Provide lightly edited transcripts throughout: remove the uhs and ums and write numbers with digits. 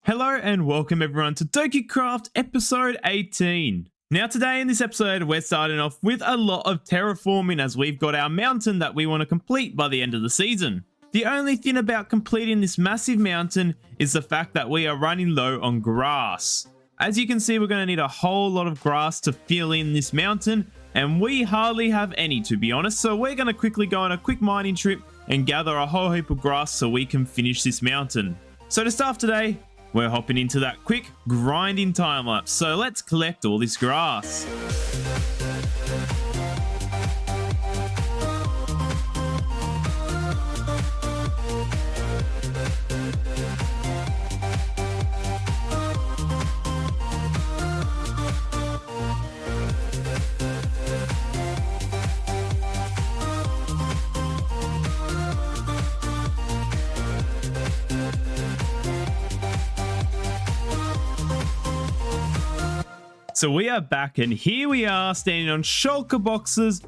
Hello and welcome everyone to Dokeycraft episode 18. Now today in this episode we're starting off with a lot of terraforming as we've got our mountain that we want to complete by the end of the season. The only thing about completing this massive mountain is the fact that we are running low on grass. As you can see, we're going to need a whole lot of grass to fill in this mountain, and we hardly have any, to be honest, so we're going to quickly go on a quick mining trip and gather a whole heap of grass so we can finish this mountain. So to start today, we're hopping into that quick grinding time lapse, so let's collect all this grass. So we are back, and here we are standing on shulker boxes.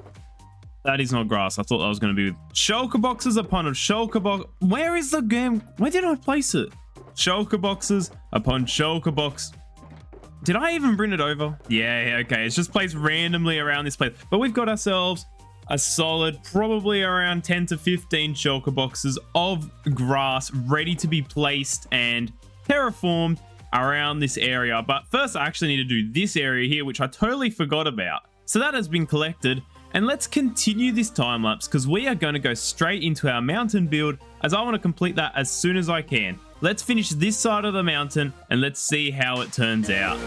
That is not grass. I thought that was going to be shulker boxes upon a shulker box. Where is the game? Where did I place it? Shulker boxes upon shulker box. Did I even bring it over? Yeah, okay. It's just placed randomly around this place. But we've got ourselves a solid, probably around 10 to 15 shulker boxes of grass ready to be placed and terraformed around this area. But first I actually need to do this area here, which I totally forgot about. So that has been collected, and let's continue this time lapse because we are going to go straight into our mountain build as I want to complete that as soon as I can. Let's finish this side of the mountain and let's see how it turns out.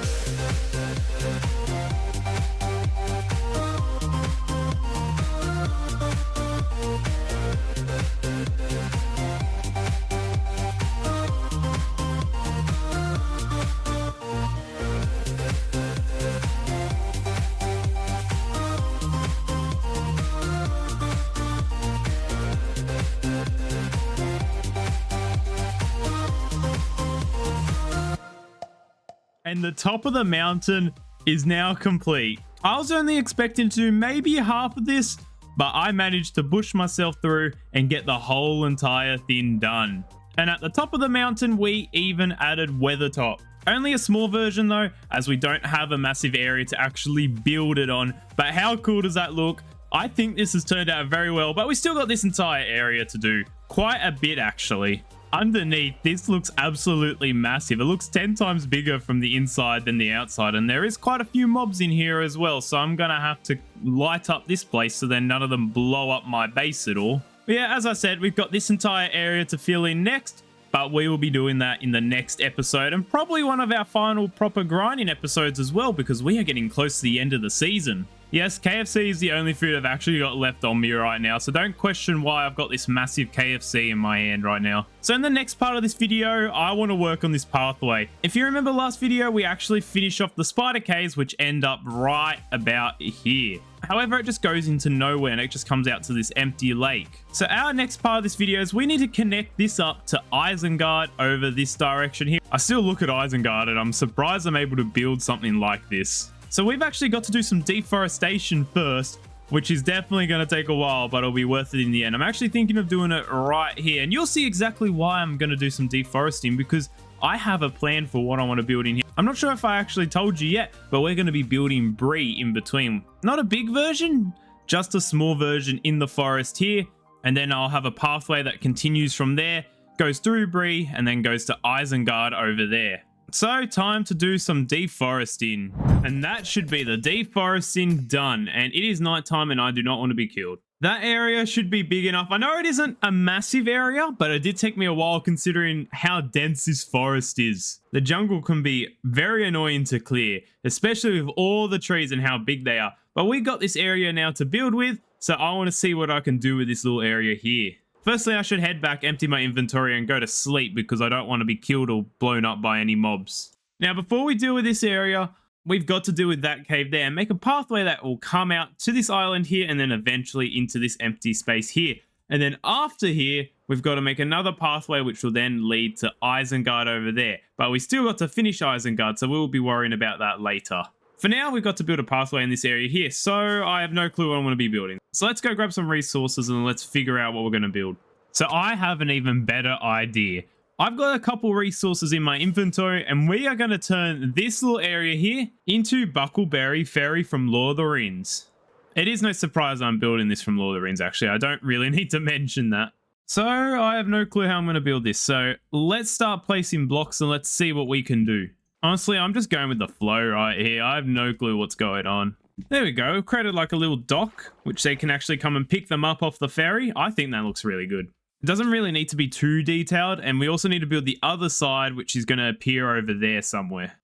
And the top of the mountain is now complete. I was only expecting to do maybe half of this, but I managed to push myself through and get the whole entire thing done. And at the top of the mountain, we even added weather top. Only a small version though, as we don't have a massive area to actually build it on. But how cool does that look? I think this has turned out very well, but we still got this entire area to do. Quite a bit actually. Underneath, this looks absolutely massive. It looks 10 times bigger from the inside than the outside, and there is quite a few mobs in here as well, so I'm gonna have to light up this place so then none of them blow up my base at all. But yeah, as I said, we've got this entire area to fill in next, but we will be doing that in the next episode, and probably one of our final proper grinding episodes as well, because we are getting close to the end of the season. Yes, KFC is the only food I've actually got left on me right now, so don't question why I've got this massive KFC in my hand right now. So in the next part of this video, I want to work on this pathway. If you remember last video, we actually finish off the spider caves, which end up right about here. However, it just goes into nowhere and it just comes out to this empty lake. So our next part of this video is we need to connect this up to Isengard over this direction here. I still look at Isengard and I'm surprised I'm able to build something like this. So we've actually got to do some deforestation first, which is definitely going to take a while, but it'll be worth it in the end. I'm actually thinking of doing it right here, and you'll see exactly why I'm going to do some deforesting, because I have a plan for what I want to build in here. I'm not sure if I actually told you yet, but we're going to be building Brie in between. Not a big version, just a small version in the forest here, and then I'll have a pathway that continues from there, goes through Brie, and then goes to Isengard over there. So time to do some deforesting, and that should be the deforesting done, and it is nighttime and I do not want to be killed. That area should be big enough. I know it isn't a massive area, but it did take me a while considering how dense this forest is. The jungle can be very annoying to clear, especially with all the trees and how big they are, but we got this area now to build with, so I want to see what I can do with this little area here. Firstly, I should head back, empty my inventory, and go to sleep because I don't want to be killed or blown up by any mobs. Now, before we deal with this area, we've got to deal with that cave there and make a pathway that will come out to this island here and then eventually into this empty space here. And then after here, we've got to make another pathway which will then lead to Isengard over there. But we still got to finish Isengard, so we'll be worrying about that later. For now, we've got to build a pathway in this area here, so I have no clue what I'm going to be building. So let's go grab some resources and let's figure out what we're going to build. So I have an even better idea. I've got a couple resources in my inventory, and we are going to turn this little area here into Buckleberry Ferry from Lord of the Rings. It is no surprise I'm building this from Lord of the Rings, actually. I don't really need to mention that. So I have no clue how I'm going to build this. So let's start placing blocks and let's see what we can do. Honestly, I'm just going with the flow right here. I have no clue what's going on. There we go. We've created like a little dock, which they can actually come and pick them up off the ferry. I think that looks really good. It doesn't really need to be too detailed. And we also need to build the other side, which is going to appear over there somewhere.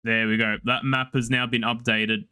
There we go. That map has now been updated.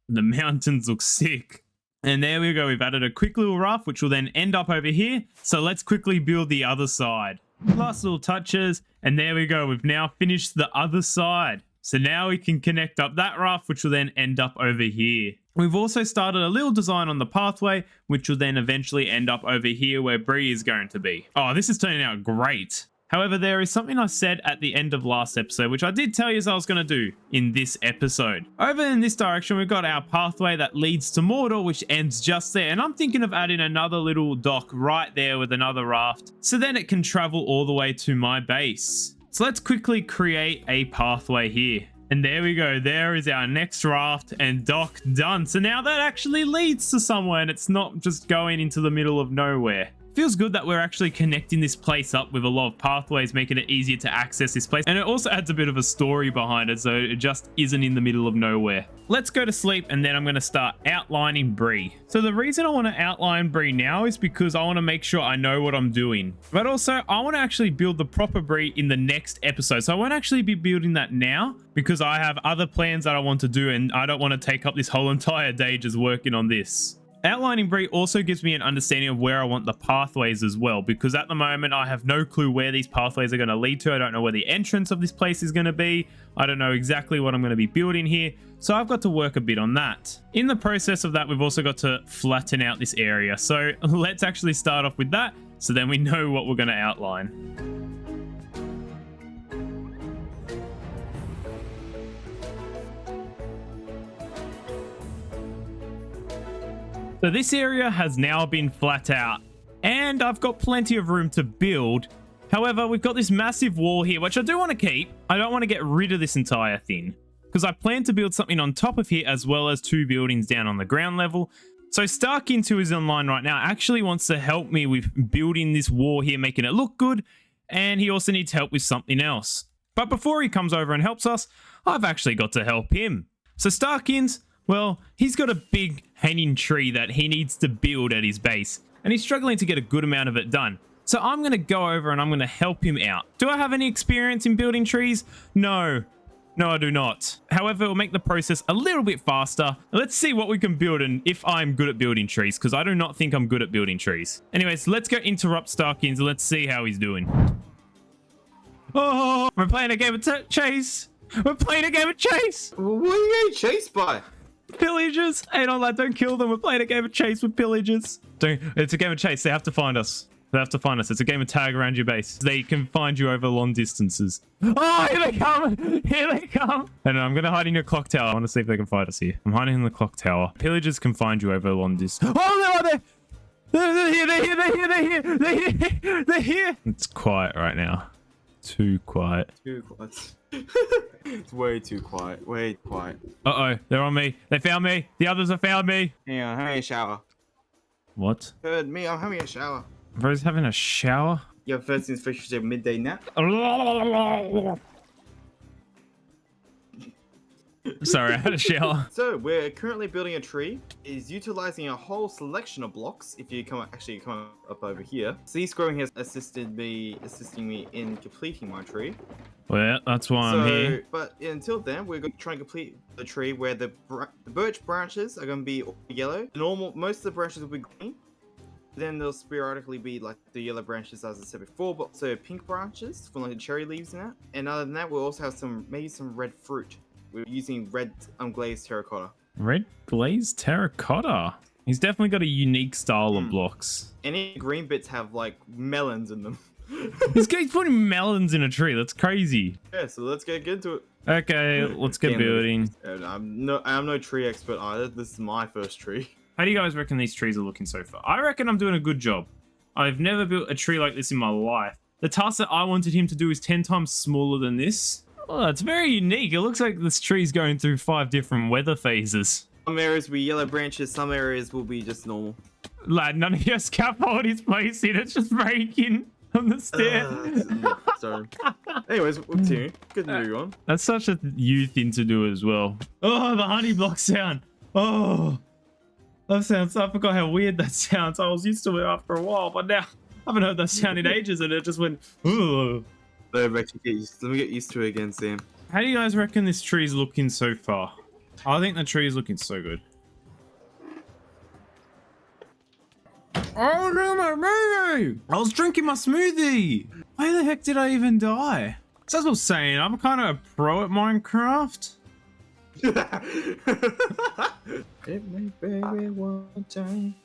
The mountains look sick. And there we go. We've added a quick little raft, which will then end up over here. So let's quickly build the other side. Last little touches. And there we go. We've now finished the other side. So now we can connect up that raft, which will then end up over here. We've also started a little design on the pathway, which will then eventually end up over here where Bree is going to be. Oh, this is turning out great. However, there is something I said at the end of last episode, which I did tell you I was going to do in this episode. Over in this direction, we've got our pathway that leads to Mordor, which ends just there. And I'm thinking of adding another little dock right there with another raft, so then it can travel all the way to my base. So let's quickly create a pathway here. And there we go. There is our next raft and dock done. So now that actually leads to somewhere and it's not just going into the middle of nowhere. Feels good that we're actually connecting this place up with a lot of pathways, making it easier to access this place. And it also adds a bit of a story behind it, so it just isn't in the middle of nowhere. Let's go to sleep, and then I'm going to start outlining Bree. So the reason I want to outline Bree now is because I want to make sure I know what I'm doing. But also, I want to actually build the proper Bree in the next episode. So I won't actually be building that now because I have other plans that I want to do, and I don't want to take up this whole entire day just working on this. Outlining Bree also gives me an understanding of where I want the pathways as well, because at the moment I have no clue where these pathways are going to lead to. I don't know where the entrance of this place is going to be. I don't know exactly what I'm going to be building here. So I've got to work a bit on that. In the process of that, we've also got to flatten out this area. So let's actually start off with that, so then we know what we're going to outline. So this area has now been flat out, and I've got plenty of room to build. However, we've got this massive wall here, which I do want to keep. I don't want to get rid of this entire thing, because I plan to build something on top of here, as well as 2 buildings down on the ground level. So Starkins, who is online right now, actually wants to help me with building this wall here, making it look good, and he also needs help with something else. But before he comes over and helps us, I've actually got to help him. So Starkins, well, he's got a big hanging tree that he needs to build at his base, and he's struggling to get a good amount of it done. So I'm going to go over and I'm going to help him out. Do I have any experience in building trees? No. No, I do not. However, it'll make the process a little bit faster. Let's see what we can build and if I'm good at building trees, because I do not think I'm good at building trees. Anyways, let's go interrupt Starkins and let's see how he's doing. Oh, we're playing a game of chase. We're playing a game of chase. What are you getting chased by? Pillagers. Hey, don't kill them. We're playing a game of chase with pillagers. It's a game of chase. They have to find us. They have to find us. It's a game of tag around your base. They can find you over long distances. Oh, here they come. Here they come. And I'm going to hide in your clock tower. I want to see if they can find us here. I'm hiding in the clock tower. Pillagers can find you over long distance. Oh, they're here. They're here. They're here. They're here. They're here. They're here. It's quiet right now. Too quiet. Too quiet. It's way too quiet. Way too quiet. Uh-oh. They're on me. They found me. The others have found me. Hang on. I'm having a shower. What? Heard me. I'm having a shower. Bro's having a shower? Your first things first, you say midday nap. Sorry, I had a shower. So we're currently building a tree. Is utilizing a whole selection of blocks. If you come up over here. C Squaring has assisting me in completing my tree. Well, that's why I'm here. But until then, we're going to try and complete the tree where the birch branches are going to be yellow. Most of the branches will be green. Then there'll sporadically be like the yellow branches, as I said before, but so pink branches from like the cherry leaves in that. And other than that, we'll also have maybe some red fruit. We're using red glazed terracotta. Red glazed terracotta? He's definitely got a unique style of blocks. Any green bits have like melons in them. He's putting melons in a tree. That's crazy. Yeah, so let's get into it. Okay, let's get building. I'm no tree expert either. This is my first tree. How do you guys reckon these trees are looking so far? I reckon I'm doing a good job. I've never built a tree like this in my life. The task that I wanted him to do is 10 times smaller than this. Oh, it's very unique. It looks like this tree's going through 5 different weather phases. Some areas will be yellow branches, some areas will be just normal. Lad, none of your scaffold is placing. It's just breaking on the stair. Sorry. Anyways, we'll continue. Good to move on. That's such a you thing to do as well. Oh, the honey block sound. Oh, that sounds. I forgot how weird that sounds. I was used to it after a while, but now I haven't heard that sound in ages, and it just went. Oh. Let me get used to it again, Sam. How do you guys reckon this tree's looking so far? I think the tree is looking so good. Oh no, my baby! I was drinking my smoothie. Why the heck did I even die? So as I was saying, I'm kind of a pro at Minecraft. Hit me, baby, one time.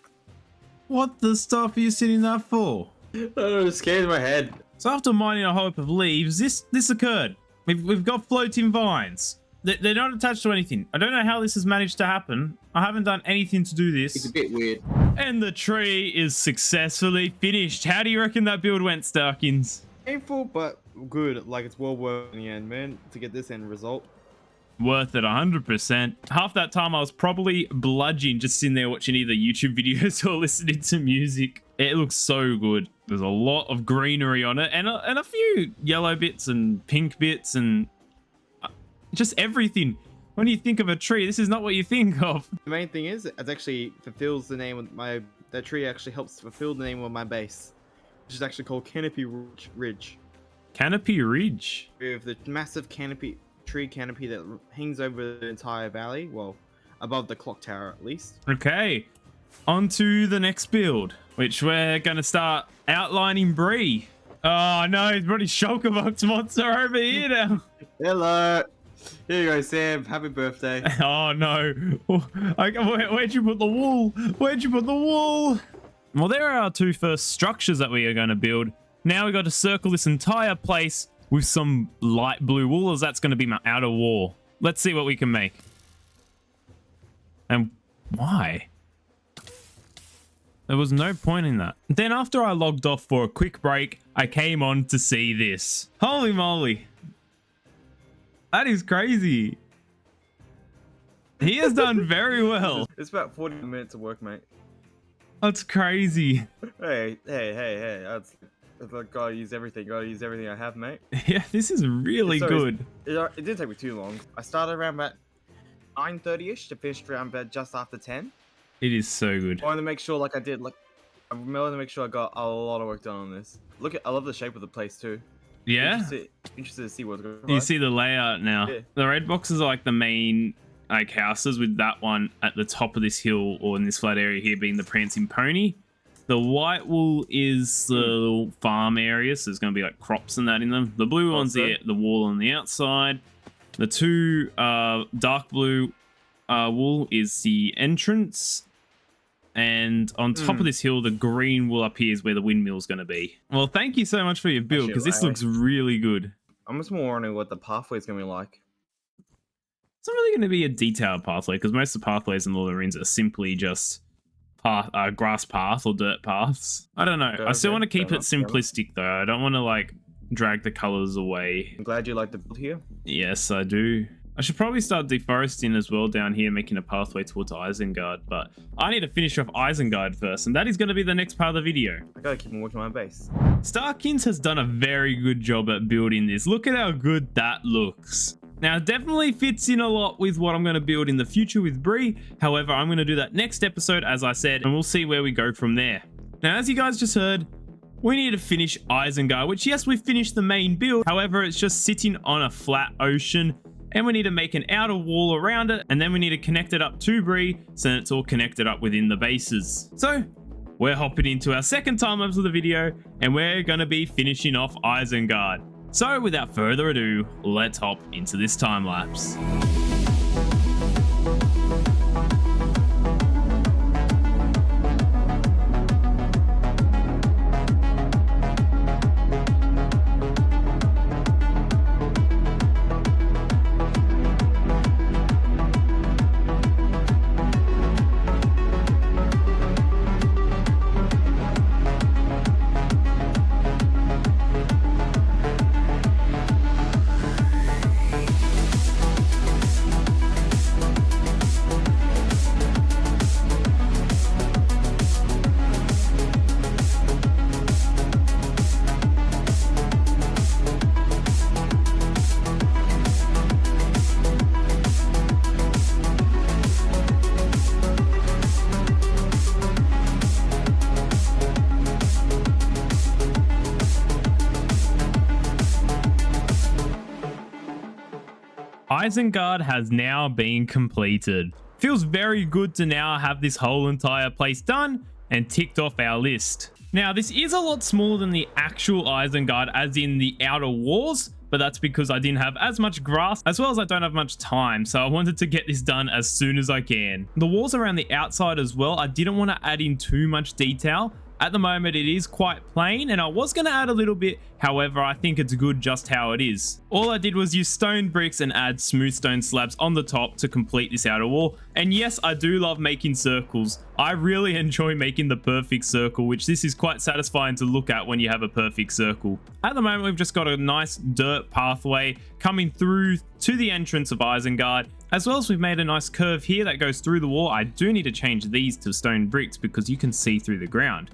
What the stuff are you sitting there for? Oh, it scared my head. So after mining a whole heap of leaves, this occurred. We've got floating vines. They're not attached to anything. I don't know how this has managed to happen. I haven't done anything to do this. It's a bit weird. And the tree is successfully finished. How do you reckon that build went, Starkins? Painful, but good. Like, it's well worth in the end, man, to get this end result. Worth it 100%. Half that time I was probably bludgeoning, just sitting there watching either YouTube videos or listening to music. It looks so good. There's a lot of greenery on it and a few yellow bits and pink bits and just everything. When you think of a tree, this is not what you think of. The main thing is, it actually fulfills the name of my... That tree actually helps fulfill the name of my base, which is actually called Canopy Ridge. Canopy Ridge? With the massive tree canopy that hangs over the entire valley. Well, above the clock tower at least. Okay, on to the next build, which we're going to start outlining Bree. Oh no, he's brought his Shulkerbox monster over here now. Hello. Here you go, Sam. Happy birthday. Oh no. Where'd you put the wool? Where'd you put the wool? Well, there are our 2 first structures that we are going to build. Now we got to circle this entire place with some light blue wool, as that's going to be my outer wall. Let's see what we can make. And why? There was no point in that. Then after I logged off for a quick break, I came on to see this. Holy moly. That is crazy. He has done very well. It's about 40 minutes of work, mate. That's crazy. Hey. I gotta use everything. Gotta use everything I have, mate. Yeah, this is really good. It didn't take me too long. I started around about 9:30ish to finish around about just after 10. It is so good. I wanted to make sure, like I did, like I wanted to make sure I got a lot of work done on this. I love the shape of the place too. Yeah. Interested to see what's going on. You see the layout now. Yeah. The red boxes are like the main like houses, with that one at the top of this hill or in this flat area here being the prancing pony. The white wool is the little farm area, so there's going to be like crops and that in them. The blue one's the wall on the outside. The 2 dark blue wool is the entrance. And on top of this hill, the green wool up here is where the windmill's going to be. Well, thank you so much for your build, because this looks really good. I'm just more wondering what the pathway is going to be like. It's not really going to be a detailed pathway, because most of the pathways in Lord of the Rings are simply just grass path or dirt paths. I don't know. I still want to keep it simplistic though. I don't want to like drag the colors away. I'm glad you like the build here. Yes, I do. I should probably start deforesting as well down here, making a pathway towards Isengard, but I need to finish off Isengard first, and that is going to be the next part of the video. I gotta keep on working on my base. Starkins has done a very good job at building this. Look at how good that looks. Now, it definitely fits in a lot with what I'm going to build in the future with Bree. However, I'm going to do that next episode, as I said, and we'll see where we go from there. Now, as you guys just heard, we need to finish Isengard, which, yes, we finished the main build. However, it's just sitting on a flat ocean, and we need to make an outer wall around it, and then we need to connect it up to Bree so that it's all connected up within the bases. So, we're hopping into our second time-lapse of the video, and we're going to be finishing off Isengard. So without further ado, let's hop into this time-lapse. Isengard has now been completed. Feels very good to now have this whole entire place done and ticked off our list. Now, this is a lot smaller than the actual Isengard, as in the outer walls, but that's because I didn't have as much grass, as well as I don't have much time, so I wanted to get this done as soon as I can. The walls around the outside as well, I didn't want to add in too much detail. At the moment, it is quite plain, and I was going to add a little bit. However, I think it's good just how it is. All I did was use stone bricks and add smooth stone slabs on the top to complete this outer wall. And yes, I do love making circles. I really enjoy making the perfect circle, which this is quite satisfying to look at when you have a perfect circle. At the moment, we've just got a nice dirt pathway coming through to the entrance of Isengard. As well as we've made a nice curve here that goes through the wall. I do need to change these to stone bricks because you can see through the ground.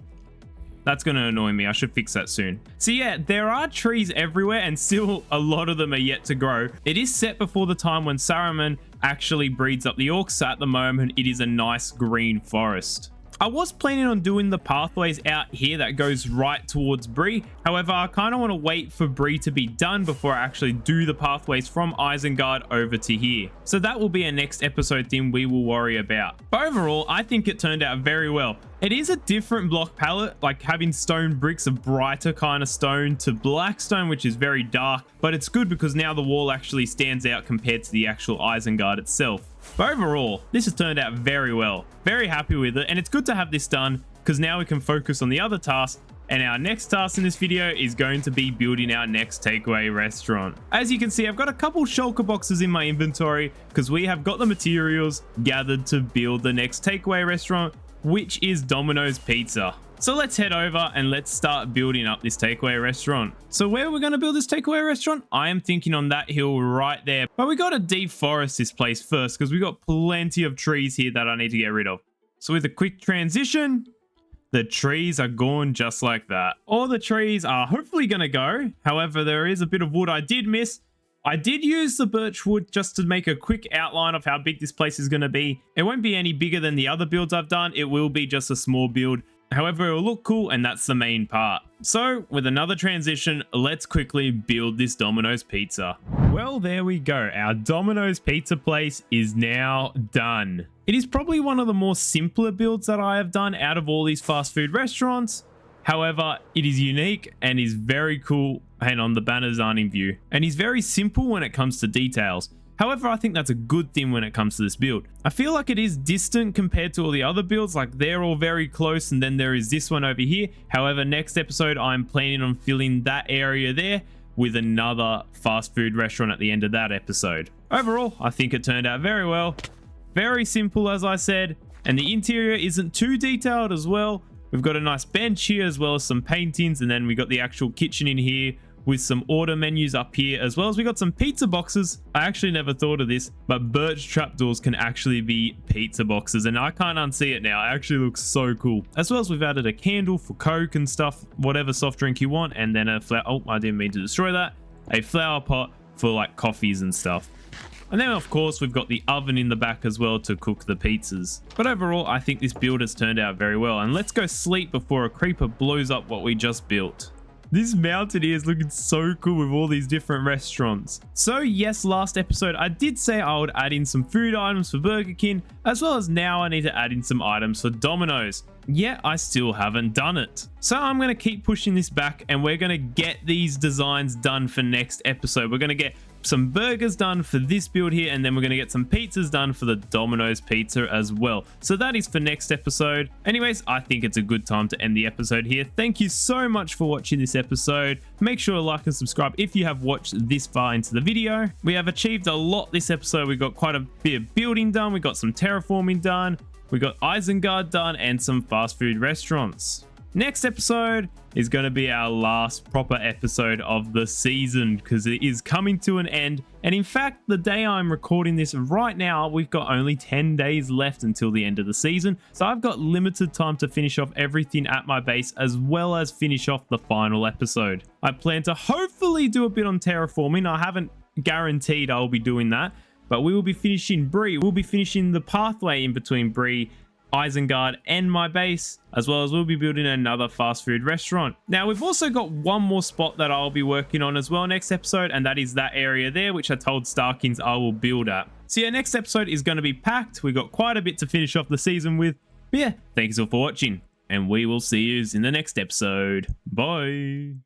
That's going to annoy me. I should fix that soon. So yeah, there are trees everywhere and still a lot of them are yet to grow. It is set before the time when Saruman actually breeds up the orcs. So at the moment, it is a nice green forest. I was planning on doing the pathways out here that goes right towards Bree. However, I kind of want to wait for Bree to be done before I actually do the pathways from Isengard over to here. So that will be a next episode thing we will worry about. But overall, I think it turned out very well. It is a different block palette, like having stone bricks, a brighter kind of stone, to black stone, which is very dark. But it's good because now the wall actually stands out compared to the actual Isengard itself. But overall, this has turned out very well. Very happy with it, and it's good to have this done because now we can focus on the other tasks. And our next task in this video is going to be building our next takeaway restaurant. As you can see, I've got a couple shulker boxes in my inventory because we have got the materials gathered to build the next takeaway restaurant, which is Domino's Pizza. So let's head over and let's start building up this takeaway restaurant. So where we're going to build this takeaway restaurant, I am thinking on that hill right there. But we got to deforest this place first because we got plenty of trees here that I need to get rid of. So with a quick transition, the trees are gone just like that. All the trees are hopefully going to go. However, there is a bit of wood I did miss. I did use the birch wood just to make a quick outline of how big this place is going to be. It won't be any bigger than the other builds I've done. It will be just a small build. However, it will look cool, and that's the main part. So, with another transition, let's quickly build this Domino's Pizza. Well, there we go. Our Domino's Pizza place is now done. It is probably one of the more simpler builds that I have done out of all these fast food restaurants. However, it is unique and is very cool. Hang on, the banners aren't in view. And is very simple when it comes to details. However, I think that's a good thing when it comes to this build. I feel like it is distant compared to all the other builds, like they're all very close and then there is this one over here. However, next episode, I'm planning on filling that area there with another fast food restaurant at the end of that episode. Overall, I think it turned out very well. Very simple, as I said, and the interior isn't too detailed as well. We've got a nice bench here as well as some paintings, and then we got the actual kitchen in here with some order menus up here, as well as we got some pizza boxes. I actually never thought of this, but birch trapdoors can actually be pizza boxes, and I can't unsee it now. It actually looks so cool. As well as we've added a candle for Coke and stuff, whatever soft drink you want, and then a flower. Oh, I didn't mean to destroy that. A flower pot for like coffees and stuff. And then of course we've got the oven in the back as well to cook the pizzas. But overall, I think this build has turned out very well. And let's go sleep before a creeper blows up what we just built. This mountain here is looking so cool with all these different restaurants. So yes, last episode I did say I would add in some food items for Burger King, as well as now I need to add in some items for Domino's. Yet I still haven't done it. So I'm going to keep pushing this back, and we're going to get these designs done for next episode. We're going to get some burgers done for this build here, and then we're going to get some pizzas done for the Domino's Pizza as well. So that is for next episode. Anyways, I think it's a good time to end the episode here. Thank you so much for watching this episode. Make sure to like and subscribe if you have watched this far into the video. We have achieved a lot this episode. We got quite a bit of building done. We got some terraforming done. We got Isengard done and some fast food restaurants. Next episode is going to be our last proper episode of the season because it is coming to an end. And in fact, the day I'm recording this right now, we've got only 10 days left until the end of the season. So I've got limited time to finish off everything at my base as well as finish off the final episode. I plan to hopefully do a bit on terraforming. I haven't guaranteed I'll be doing that, but we will be finishing Bree. We'll be finishing the pathway in between Bree Isengard and my base, as well as we'll be building another fast food restaurant. Now, we've also got one more spot that I'll be working on as well next episode, and that is that area there, which I told Starkings I will build at. So yeah, next episode is going to be packed. We've got quite a bit to finish off the season with. But yeah, thanks all for watching, and we will see you in the next episode. Bye.